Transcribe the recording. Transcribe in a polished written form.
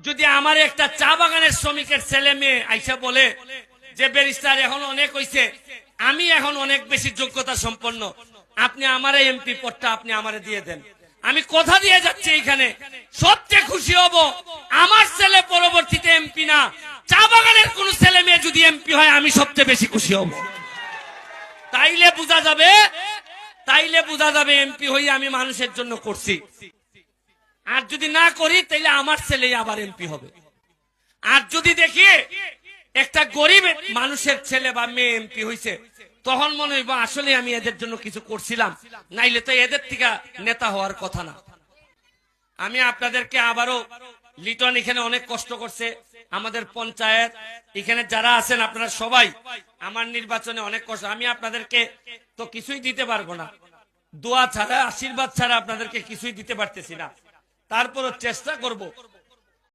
যদি আমার একটা চা বাগানের শ্রমিকের ছেলে মেয়ে আইসা বলে যে ব্যারিস্টার এখন অনেক হইছে, আমি এখন অনেক বেশি যোগ্যতা সম্পন্ন, আপনি আমার এমপি পদটা আপনি আমারে দিয়ে দেন, আমি কথা দিয়ে যাচ্ছি এখানে সবচেয়ে খুশি হব আমার ছেলে পরবর্তীতে এমপি না, চা বাগানের কোন ছেলে মেয়ে যদি এমপি হয় আমি সবচেয়ে বেশি খুশি হব। তাইলে বোঝা যাবে এমপি হই আমি মানুষের জন্য করছি। আর যদি না করি তাইলে আমার ছেলেই আবার এমপি হবে। আর যদি দেখি একটা গরিব মানুষের ছেলে বা মেয়ে এমপি হইছে, তখন মনে হইব আসলে আমি এদের জন্য কিছু করছিলাম, নাইলে তো এদের থেকে নেতা হওয়ার কথা না। আমি আপনাদেরকে আবারও, লিটন এখানে অনেক কষ্ট করছে, আমাদের পঞ্চায়েত এখানে যারা আছেন আপনারা সবাই আমার নির্বাচনে অনেক কষ্ট, আমি আপনাদেরকে তো কিছুই দিতে পারবো না, দোয়া ছাড়া আশীর্বাদ ছাড়া আপনাদেরকে কিছুই দিতে পারতেছি না, তারপরও চেষ্টা করব